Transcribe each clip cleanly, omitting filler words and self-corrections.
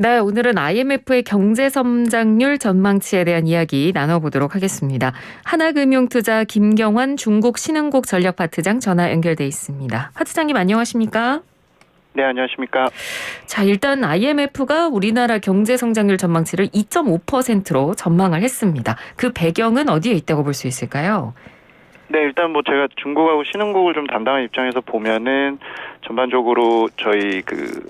네, 오늘은 IMF의 경제 성장률 전망치에 대한 이야기 나눠보도록 하겠습니다. 하나금융투자 김경환 중국 신흥국 전략파트장 전화 연결돼 있습니다. 파트장님 안녕하십니까? 네, 안녕하십니까. 자, 일단 IMF가 우리나라 경제 성장률 전망치를 2.5%로 전망을 했습니다. 그 배경은 어디에 있다고 볼 수 있을까요? 네, 일단 뭐 제가 중국하고 신흥국을 좀 담당한 입장에서 보면은 전반적으로 저희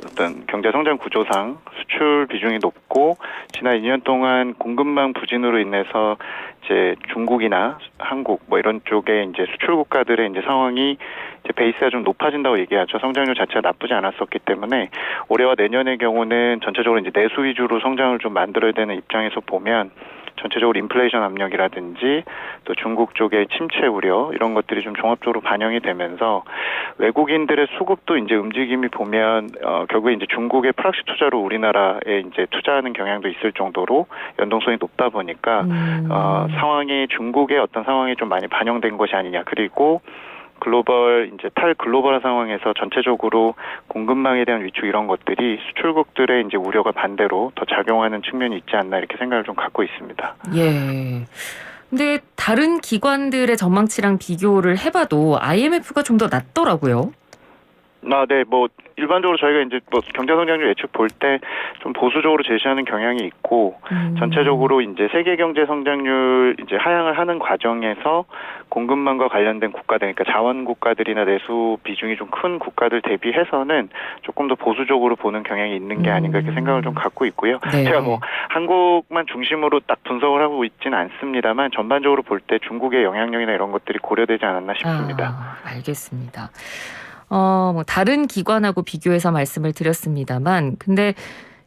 어떤 경제 성장 구조상 수출 비중이 높고 지난 2년 동안 공급망 부진으로 인해서 이제 중국이나 한국 뭐 이런 쪽에 이제 수출 국가들의 이제 상황이 이제 베이스가 좀 높아진다고 얘기하죠. 성장률 자체가 나쁘지 않았었기 때문에 올해와 내년의 경우는 전체적으로 이제 내수 위주로 성장을 좀 만들어야 되는 입장에서 보면 전체적으로 인플레이션 압력이라든지 또 중국 쪽의 침체 우려 이런 것들이 좀 종합적으로 반영이 되면서 외국인들의 수급도 이제 움직임이 보면 결국에 이제 중국의 프락시 투자로 우리나라에 이제 투자하는 경향도 있을 정도로 연동성이 높다 보니까 상황이 중국의 어떤 상황이 좀 많이 반영된 것이 아니냐. 그리고 글로벌 이제 탈글로벌한 상황에서 전체적으로 공급망에 대한 위축 이런 것들이 수출국들의 이제 우려가 반대로 더 작용하는 측면이 있지 않나 이렇게 생각을 좀 갖고 있습니다. 예. 근데 다른 기관들의 전망치랑 비교를 해봐도 IMF가 좀 더 낮더라고요. 네, 뭐 일반적으로 저희가 이제 뭐 경제 성장률 예측 볼 때 좀 보수적으로 제시하는 경향이 있고 전체적으로 이제 세계 경제 성장률 이제 하향을 하는 과정에서 공급망과 관련된 국가들, 그러니까 자원 국가들이나 내수 비중이 좀 큰 국가들 대비해서는 조금 더 보수적으로 보는 경향이 있는 게 아닌가 이렇게 생각을 좀 갖고 있고요. 네. 제가 뭐 한국만 중심으로 딱 분석을 하고 있지는 않습니다만 전반적으로 볼 때 중국의 영향력이나 이런 것들이 고려되지 않았나 싶습니다. 알겠습니다. 뭐 다른 기관하고 비교해서 말씀을 드렸습니다만, 근데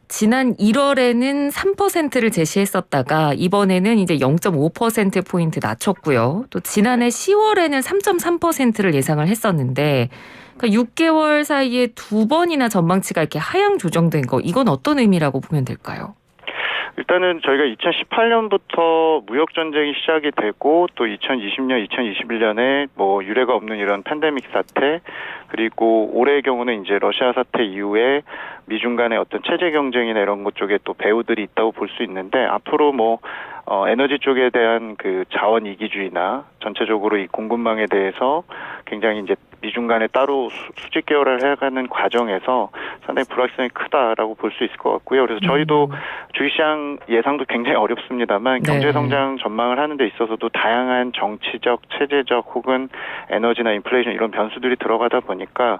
지난 1월에는 3%를 제시했었다가 이번에는 이제 0.5%포인트 낮췄고요. 또 지난해 10월에는 3.3%를 예상을 했었는데, 그러니까 6개월 사이에 두 번이나 전망치가 이렇게 하향 조정된 거, 이건 어떤 의미라고 보면 될까요? 일단은 저희가 2018년부터 무역 전쟁이 시작이 되고 또 2020년, 2021년에 뭐 유례가 없는 이런 팬데믹 사태 그리고 올해의 경우는 이제 러시아 사태 이후에 미중 간의 어떤 체제 경쟁이나 이런 것 쪽에 또 배후들이 있다고 볼 수 있는데 앞으로 뭐 에너지 쪽에 대한 그 자원 이기주의나 전체적으로 이 공급망에 대해서 굉장히 이제 미중 간에 따로 수직 계열을 해가는 과정에서 상당히 불확실성이 크다라고 볼 수 있을 것 같고요. 그래서 저희도 주식시장 예상도 굉장히 어렵습니다만 경제 성장 전망을 하는 데 있어서도 다양한 정치적, 체제적 혹은 에너지나 인플레이션 이런 변수들이 들어가다 보니까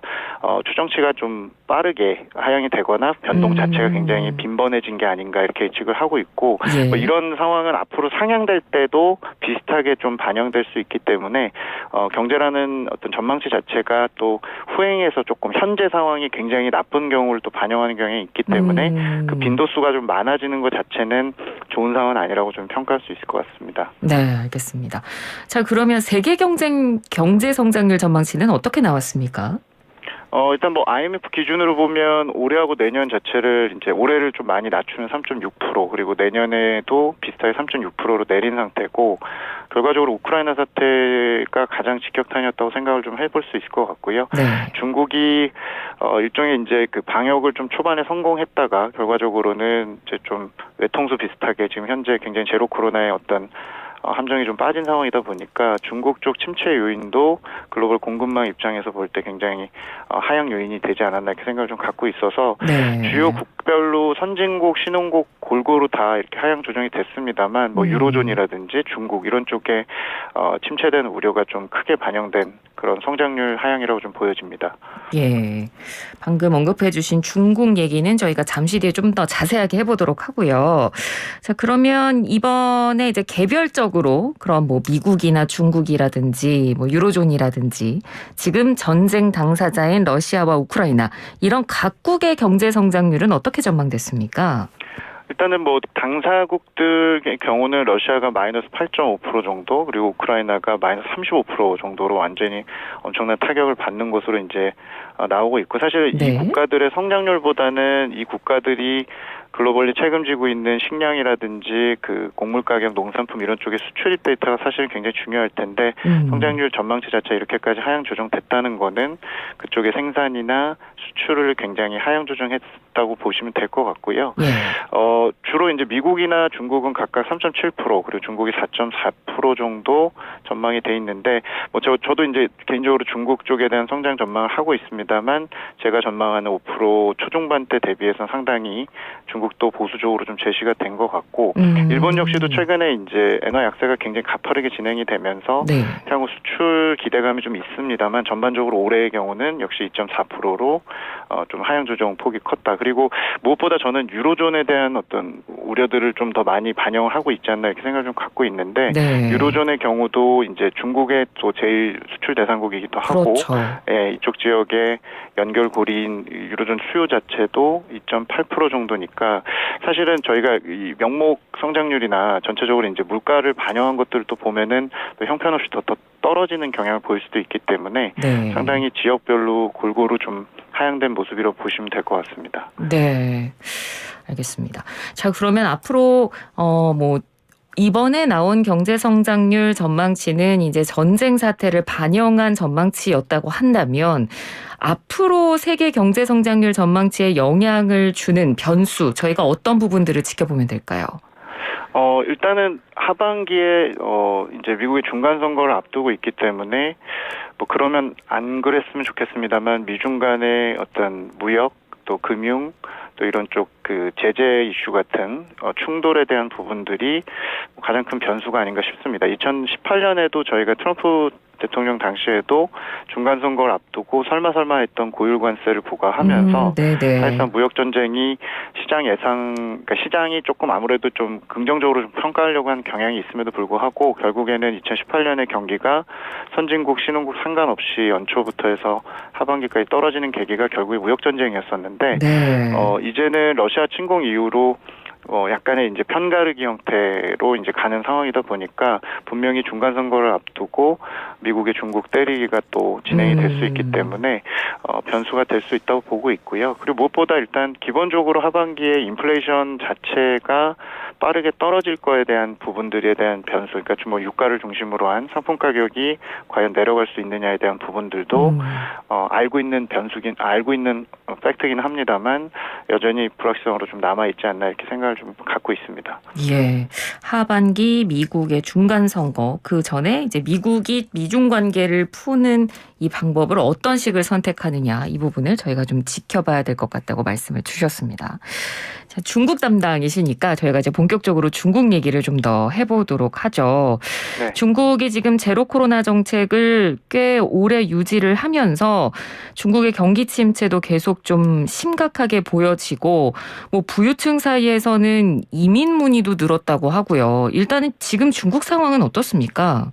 추정치가 좀 빠르게 하향이 되거나 변동 자체가 굉장히 빈번해진 게 아닌가 이렇게 예측을 하고 있고 뭐 이런 상황은 앞으로 상향될 때도 비슷하게 좀 반영될 수 있기 때문에 경제라는 어떤 전망치 자체가 또 후행해서 조금 현재 상황이 굉장히 나쁜 경우를 또 반영하는 경향이 있기 때문에 그 빈도수가 좀 많아지는 것 자체는 좋은 상황은 아니라고 좀 평가할 수 있을 것 같습니다. 네, 알겠습니다. 자, 그러면 세계 경제 성장률 전망치는 어떻게 나왔습니까? 일단 뭐 IMF 기준으로 보면 올해하고 내년 자체를 이제 올해를 좀 많이 낮추는 3.6% 그리고 내년에도 비슷하게 3.6%로 내린 상태고 결과적으로 우크라이나 사태가 가장 직격탄이었다고 생각을 좀 해볼 수 있을 것 같고요. 네. 중국이 일종의 이제 그 방역을 좀 초반에 성공했다가 결과적으로는 이제 좀 외통수 비슷하게 지금 현재 굉장히 제로 코로나의 어떤 함정이 좀 빠진 상황이다 보니까 중국 쪽 침체 요인도 글로벌 공급망 입장에서 볼 때 굉장히 하향 요인이 되지 않았나 이렇게 생각을 좀 갖고 있어서 주요 국별로 선진국, 신흥국 골고루 다 이렇게 하향 조정이 됐습니다만 뭐 유로존이라든지 중국 이런 쪽에 침체되는 우려가 좀 크게 반영된 그런 성장률 하향이라고 좀 보여집니다. 예, 방금 언급해 주신 중국 얘기는 저희가 잠시 뒤에 좀 더 자세하게 해보도록 하고요. 자, 그러면 이번에 이제 개별적으로 그런 뭐 미국이나 중국이라든지 뭐 유로존이라든지 지금 전쟁 당사자인 러시아와 우크라이나 이런 각국의 경제 성장률은 어떻게 전망됐습니까? 일단은 뭐 당사국들의 경우는 러시아가 마이너스 8.5% 정도 그리고 우크라이나가 마이너스 35% 정도로 완전히 엄청난 타격을 받는 것으로 이제 나오고 있고 사실 이 네. 국가들의 성장률보다는 이 국가들이 글로벌리 책임지고 있는 식량이라든지 그 곡물 가격, 농산품 이런 쪽의 수출입 데이터가 사실 굉장히 중요할 텐데 성장률 전망치 자체 이렇게까지 하향 조정됐다는 거는 그쪽의 생산이나 수출을 굉장히 하향 조정했다고 보시면 될 것 같고요. 예. 주로 이제 미국이나 중국은 각각 3.7% 그리고 중국이 4.4% 정도 전망이 돼 있는데 뭐 저도 이제 개인적으로 중국 쪽에 대한 성장 전망을 하고 있습니다만 제가 전망하는 5% 초중반대 대비해서 상당히 중국도 보수적으로 좀 제시가 된 것 같고 일본 역시도 최근에 이제 엔화 약세가 굉장히 가파르게 진행이 되면서 네. 향후 수출 기대감이 좀 있습니다만 전반적으로 올해의 경우는 역시 2.4%로 좀 하향 조정 폭이 컸다. 그리고 무엇보다 저는 유로존에 대한 어떤 우려들을 좀 더 많이 반영을 하고 있지 않나 이렇게 생각을 좀 갖고 있는데 네. 유로존의 경우도 이제 중국의 또 제일 수출 대상국이기도 하고 그렇죠. 예, 이쪽 지역의 연결고리인 유로존 수요 자체도 2.8% 정도니까 사실은 저희가 이 명목 성장률이나 전체적으로 이제 물가를 반영한 것들을 또 보면은 또 형편없이 더 떨어지는 경향을 보일 수도 있기 때문에 네. 상당히 지역별로 골고루 좀 하향된 모습이라고 보시면 될 것 같습니다. 네. 알겠습니다. 자, 그러면 앞으로 뭐 이번에 나온 경제 성장률 전망치는 이제 전쟁 사태를 반영한 전망치였다고 한다면 앞으로 세계 경제 성장률 전망치에 영향을 주는 변수 저희가 어떤 부분들을 지켜보면 될까요? 일단은 하반기에 이제 미국의 중간 선거를 앞두고 있기 때문에 뭐 그러면 안 그랬으면 좋겠습니다만 미중 간의 어떤 무역 또 금융 또 이런 쪽 그 제재 이슈 같은 충돌에 대한 부분들이 가장 큰 변수가 아닌가 싶습니다. 2018년에도 저희가 트럼프 대통령 당시에도 중간 선거를 앞두고 설마 했던 고율 관세를 부과하면서 사실상 무역 전쟁이 그러니까 시장이 조금 아무래도 좀 긍정적으로 좀 평가하려고 하는 경향이 있음에도 불구하고 결국에는 2018년의 경기가 선진국 신흥국 상관없이 연초부터 해서 하반기까지 떨어지는 계기가 결국에 무역 전쟁이었었는데 이제는 러시아 침공 이후로 약간의 이제 편가르기 형태로 이제 가는 상황이다 보니까 분명히 중간 선거를 앞두고 미국의 중국 때리기가 또 진행이 될 수 있기 때문에 변수가 될 수 있다고 보고 있고요. 그리고 무엇보다 일단 기본적으로 하반기에 인플레이션 자체가 빠르게 떨어질 거에 대한 부분들에 대한 변수, 그러니까 뭐 유가를 중심으로 한 상품 가격이 과연 내려갈 수 있느냐에 대한 부분들도 알고 있는 팩트긴 합니다만 여전히 불확실성으로 좀 남아 있지 않나 이렇게 생각을 좀 갖고 있습니다. 예, 하반기 미국의 중간 선거 그 전에 이제 미국이 미중 관계를 푸는 이 방법을 어떤 식을 선택하느냐 이 부분을 저희가 좀 지켜봐야 될 것 같다고 말씀을 주셨습니다. 자, 중국 담당이시니까 저희가 이제 본격적으로 중국 얘기를 좀 더 해보도록 하죠. 네. 중국이 지금 제로 코로나 정책을 꽤 오래 유지를 하면서 중국의 경기 침체도 계속 좀 심각하게 보여지고 뭐 부유층 사이에서는 이민 문의도 늘었다고 하고요. 일단은 지금 중국 상황은 어떻습니까?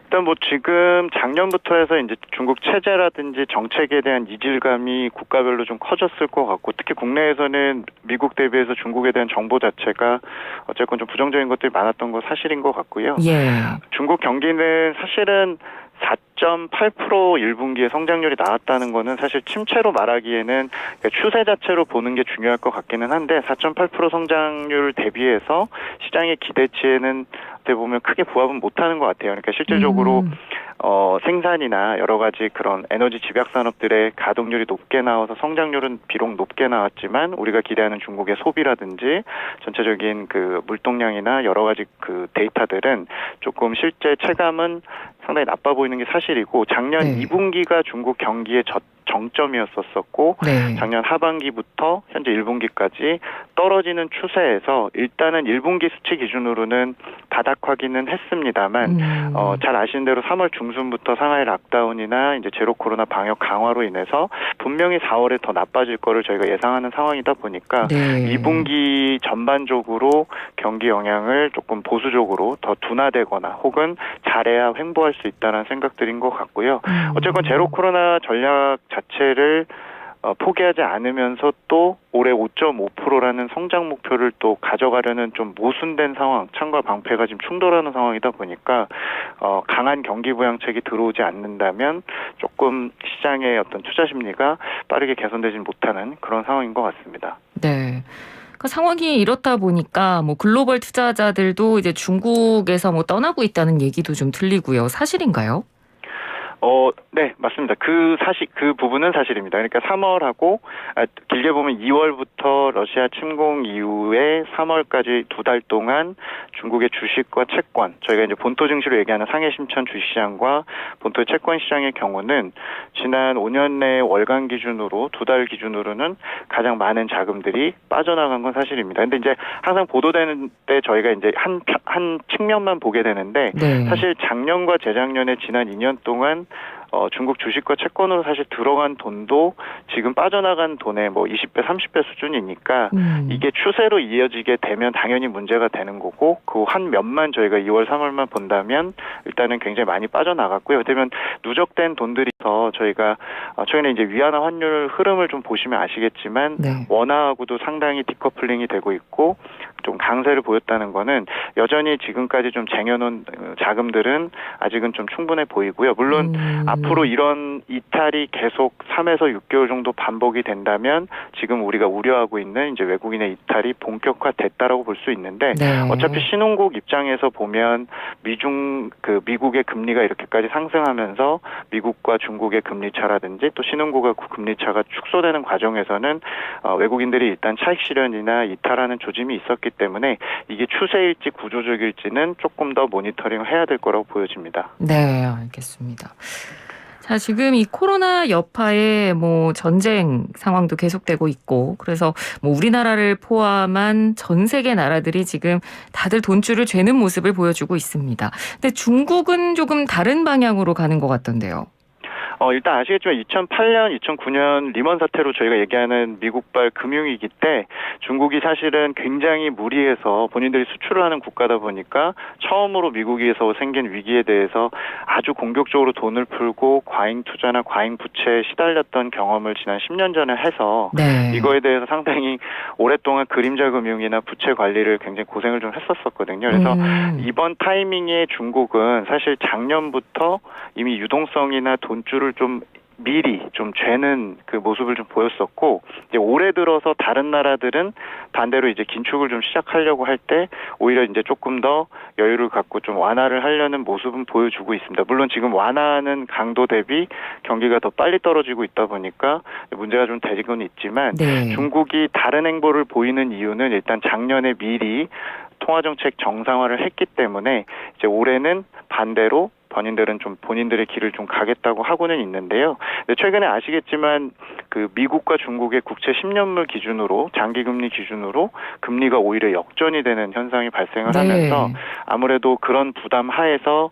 일단 뭐 지금 작년부터 해서 이제 중국 체제라든지 정책에 대한 이질감이 국가별로 좀 커졌을 것 같고 특히 국내에서는 미국 대비해서 중국에 대한 정보 자체가 어쨌건 좀 부정적인 것들이 많았던 거 사실인 것 같고요. 예. 중국 경기는 사실은 4.8% 1분기에 성장률이 나왔다는 거는 사실 침체로 말하기에는 추세 자체로 보는 게 중요할 것 같기는 한데 4.8% 성장률 대비해서 시장의 기대치에는 어떻게 보면 크게 부합은 못하는 것 같아요. 그러니까 실질적으로 생산이나 여러 가지 그런 에너지 집약 산업들의 가동률이 높게 나와서 성장률은 비록 높게 나왔지만 우리가 기대하는 중국의 소비라든지 전체적인 그 물동량이나 여러 가지 그 데이터들은 조금 실제 체감은 상당히 나빠 보이는 게 사실이고 작년 2분기가 중국 경기의 정점이었었고 작년 하반기부터 현재 1분기까지 떨어지는 추세에서 일단은 1분기 수치 기준으로는 바닥화기는 했습니다만 잘 아시는 대로 3월 중순부터 상하이 락다운이나 이제 제로 코로나 방역 강화로 인해서 분명히 4월에 더 나빠질 거를 저희가 예상하는 상황이다 보니까 2분기 전반적으로 경기 영향을 조금 보수적으로 더 둔화되거나 혹은 잘해야 횡보할 수 있다는 생각들인 것 같고요. 어쨌건 제로 코로나 전략 자체를 포기하지 않으면서 또 올해 5.5%라는 성장 목표를 또 가져가려는 좀 모순된 상황, 창과 방패가 지금 충돌하는 상황이다 보니까 강한 경기 부양책이 들어오지 않는다면 조금 시장의 어떤 투자 심리가 빠르게 개선되지 못하는 그런 상황인 것 같습니다. 네. 그 상황이 이렇다 보니까 뭐 글로벌 투자자들도 이제 중국에서 뭐 떠나고 있다는 얘기도 좀 들리고요. 사실인가요? 네, 맞습니다. 그 부분은 사실입니다. 그러니까 3월하고, 길게 보면 2월부터 러시아 침공 이후에 3월까지 2달 동안 중국의 주식과 채권, 저희가 이제 본토 증시로 얘기하는 상해 심천 주시장과 본토 채권 시장의 경우는 지난 5년 내 월간 기준으로 2달 기준으로는 가장 많은 자금들이 빠져나간 건 사실입니다. 근데 이제 항상 보도되는 때 저희가 이제 한 측면만 보게 되는데, 네. 사실 작년과 재작년에 지난 2년 동안 중국 주식과 채권으로 사실 들어간 돈도 지금 빠져나간 돈의 뭐 20배, 30배 수준이니까 이게 추세로 이어지게 되면 당연히 문제가 되는 거고 그 한 면만 저희가 2월, 3월만 본다면 일단은 굉장히 많이 빠져나갔고요. 그러면 누적된 돈들이 더 저희가 최근에 이제 위안화 환율 흐름을 좀 보시면 아시겠지만 네. 원화하고도 상당히 디커플링이 되고 있고 좀 강세를 보였다는 거는 여전히 지금까지 좀 쟁여놓은 자금들은 아직은 좀 충분해 보이고요. 물론 앞으로 이런 이탈이 계속 3에서 6개월 정도 반복이 된다면 지금 우리가 우려하고 있는 이제 외국인의 이탈이 본격화됐다라고 볼 수 있는데 네. 어차피 신흥국 입장에서 보면 미국의 금리가 이렇게까지 상승하면서 미국과 중국의 금리 차라든지 또 신흥국의 금리 차가 축소되는 과정에서는 외국인들이 일단 차익 실현이나 이탈하는 조짐이 있었기 때문에 이게 추세일지 구조적일지는 조금 더 모니터링을 해야 될 거라고 보여집니다. 네, 알겠습니다. 자, 지금 이 코로나 여파에 뭐 전쟁 상황도 계속되고 있고, 그래서 뭐 우리나라를 포함한 전 세계 나라들이 지금 다들 돈줄을 죄는 모습을 보여주고 있습니다. 근데 중국은 조금 다른 방향으로 가는 것 같던데요. 일단 아시겠지만 2008년, 2009년 리먼 사태로 저희가 얘기하는 미국발 금융위기 때 중국이 사실은 굉장히 무리해서 본인들이 수출을 하는 국가다 보니까 처음으로 미국에서 생긴 위기에 대해서 아주 공격적으로 돈을 풀고 과잉 투자나 과잉 부채에 시달렸던 경험을 지난 10년 전에 해서 네. 이거에 대해서 상당히 오랫동안 그림자 금융이나 부채 관리를 굉장히 고생을 좀 했었거든요. 그래서 이번 타이밍에 중국은 사실 작년부터 이미 유동성이나 돈줄을 좀 미리 좀 죄는 그 모습을 좀 보였었고 이제 올해 들어서 다른 나라들은 반대로 이제 긴축을 좀 시작하려고 할 때 오히려 이제 조금 더 여유를 갖고 좀 완화를 하려는 모습은 보여주고 있습니다. 물론 지금 완화하는 강도 대비 경기가 더 빨리 떨어지고 있다 보니까 문제가 좀 되고는 있지만 네. 중국이 다른 행보를 보이는 이유는 일단 작년에 미리 통화정책 정상화를 했기 때문에 이제 올해는 반대로 본인들은 좀 본인들의 길을 좀 가겠다고 하고는 있는데요. 근데 최근에 아시겠지만 그 미국과 중국의 국채 10년물 기준으로 장기금리 기준으로 금리가 오히려 역전이 되는 현상이 발생을 네. 하면서 아무래도 그런 부담 하에서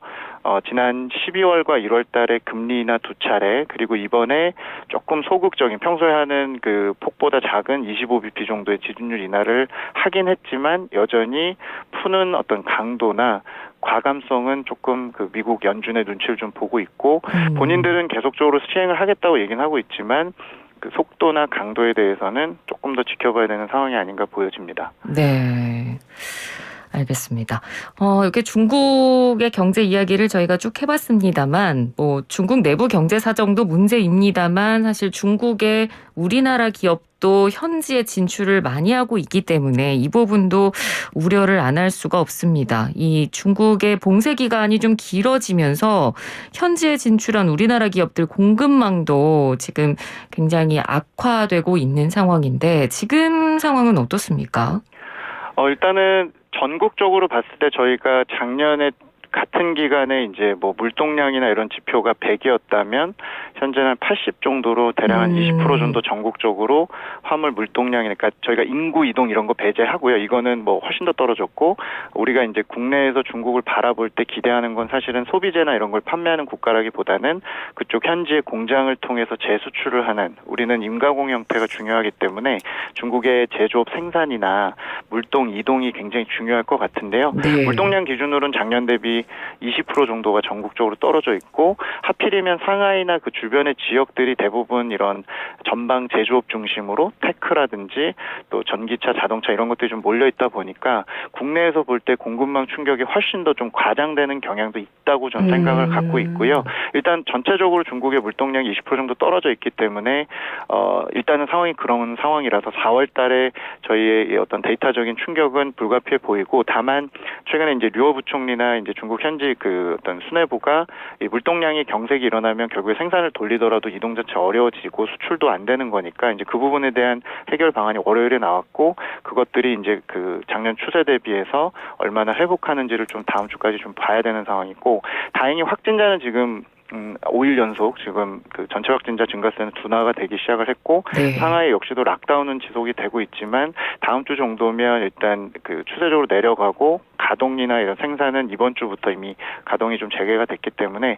지난 12월과 1월 달에 금리나 두 차례 그리고 이번에 조금 소극적인 평소에 하는 그 폭보다 작은 25bp 정도의 지준율 인하를 하긴 했지만 여전히 푸는 어떤 강도나 과감성은 조금 그 미국 연준의 눈치를 좀 보고 있고 본인들은 계속적으로 시행을 하겠다고 얘기는 하고 있지만 그 속도나 강도에 대해서는 조금 더 지켜봐야 되는 상황이 아닌가 보여집니다. 네. 알겠습니다. 이렇게 중국의 경제 이야기를 저희가 쭉 해봤습니다만, 뭐 중국 내부 경제 사정도 문제입니다만, 사실 중국의 우리나라 기업도 현지에 진출을 많이 하고 있기 때문에 이 부분도 우려를 안 할 수가 없습니다. 이 중국의 봉쇄 기간이 좀 길어지면서 현지에 진출한 우리나라 기업들 공급망도 지금 굉장히 악화되고 있는 상황인데 지금 상황은 어떻습니까? 일단은 전국적으로 봤을 때 저희가 작년에 같은 기간에 이제 뭐 물동량이나 이런 지표가 100이었다면 현재는 한 80 정도로 대략 한 20% 정도 전국적으로 화물 물동량이니까 저희가 인구 이동 이런 거 배제하고요. 이거는 뭐 훨씬 더 떨어졌고 우리가 이제 국내에서 중국을 바라볼 때 기대하는 건 사실은 소비재나 이런 걸 판매하는 국가라기보다는 그쪽 현지의 공장을 통해서 재수출을 하는 우리는 임가공 형태가 중요하기 때문에 중국의 제조업 생산이나 물동 이동이 굉장히 중요할 것 같은데요. 네. 물동량 기준으로는 작년 대비 20% 정도가 전국적으로 떨어져 있고 하필이면 상하이나 그 주변의 지역들이 대부분 이런 전방 제조업 중심으로 테크라든지 또 전기차, 자동차 이런 것들이 좀 몰려 있다 보니까 국내에서 볼 때 공급망 충격이 훨씬 더 좀 과장되는 경향도 있다고 저는 생각을 갖고 있고요. 일단 전체적으로 중국의 물동량이 20% 정도 떨어져 있기 때문에 일단은 상황이 그런 상황이라서 4월 달에 저희의 어떤 데이터적인 충격은 불가피해 보이고 다만 최근에 이제 류어 부총리나 이제 중국 현지 그 어떤 수뇌부가 이 물동량이 경색이 일어나면 결국에 생산을 돌리더라도 이동 자체 어려워지고 수출도 안 되는 거니까 이제 그 부분에 대한 해결 방안이 월요일에 나왔고 그것들이 이제 그 작년 추세 대비해서 얼마나 회복하는지를 좀 다음 주까지 좀 봐야 되는 상황이고 다행히 확진자는 지금 5일 연속 지금 그 전체 확진자 증가세는 둔화가 되기 시작을 했고 네. 상하이 역시도 락다운은 지속이 되고 있지만 다음 주 정도면 일단 그 추세적으로 내려가고 가동이나 이런 생산은 이번 주부터 이미 가동이 좀 재개가 됐기 때문에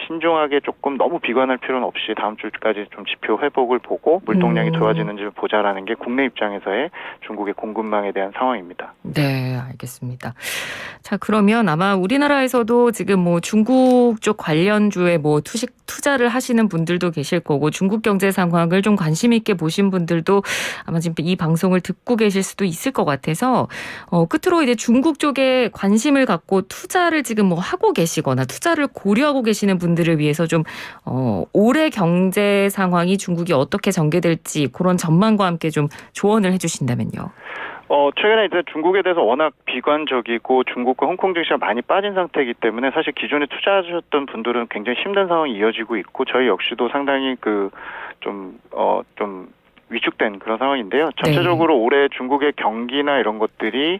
신중하게 조금 너무 비관할 필요는 없이 다음 주까지 좀 지표 회복을 보고 물동량이 좋아지는지를 보자라는 게 국내 입장에서의 중국의 공급망에 대한 상황입니다. 네, 알겠습니다. 자, 그러면 아마 우리나라에서도 지금 뭐 중국 쪽 관련주에 뭐 투자를 하시는 분들도 계실 거고 중국 경제 상황을 좀 관심 있게 보신 분들도 아마 지금 이 방송을 듣고 계실 수도 있을 것 같아서 끝으로 이제 중국 쪽에 관심을 갖고 투자를 지금 뭐 하고 계시거나 투자를 고려하고 계시는 분들을 위해서 좀 올해 경제 상황이 중국이 어떻게 전개될지 그런 전망과 함께 좀 조언을 해주신다면요. 최근에 이제 중국에 대해서 워낙 비관적이고 중국과 홍콩 증시가 많이 빠진 상태이기 때문에 사실 기존에 투자하셨던 분들은 굉장히 힘든 상황이 이어지고 있고 저희 역시도 상당히 좀 위축된 그런 상황인데요. 전체적으로 올해 중국의 경기나 이런 것들이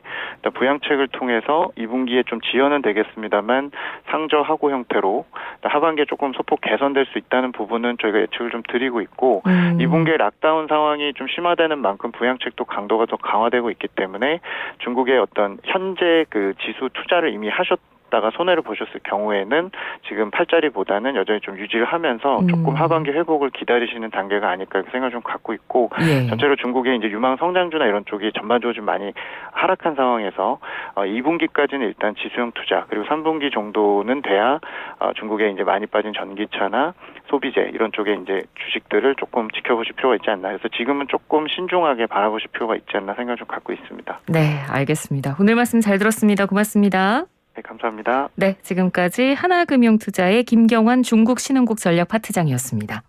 부양책을 통해서 2분기에 좀 지연은 되겠습니다만 상저하고 형태로 하반기에 조금 소폭 개선될 수 있다는 부분은 저희가 예측을 좀 드리고 있고 2분기에 락다운 상황이 좀 심화되는 만큼 부양책도 강도가 더 강화되고 있기 때문에 중국의 어떤 현재 그 지수 투자를 이미 하셨다가 손해를 보셨을 경우에는 지금 팔자리보다는 여전히 좀 유지를 하면서 조금 하반기 회복을 기다리시는 단계가 아닐까 이렇게 생각을 좀 갖고 있고 예. 전체로 중국의 이제 유망 성장주나 이런 쪽이 전반적으로 좀 많이 하락한 상황에서 2분기까지는 일단 지수형 투자 그리고 3분기 정도는 돼야 중국의 이제 많이 빠진 전기차나 소비재 이런 쪽에 이제 주식들을 조금 지켜보실 필요가 있지 않나. 그래서 지금은 조금 신중하게 바라보실 필요가 있지 않나 생각을 좀 갖고 있습니다. 네, 알겠습니다. 오늘 말씀 잘 들었습니다. 고맙습니다. 네, 감사합니다. 네, 지금까지 하나금융투자의 김경환 중국 신흥국 전략 파트장이었습니다.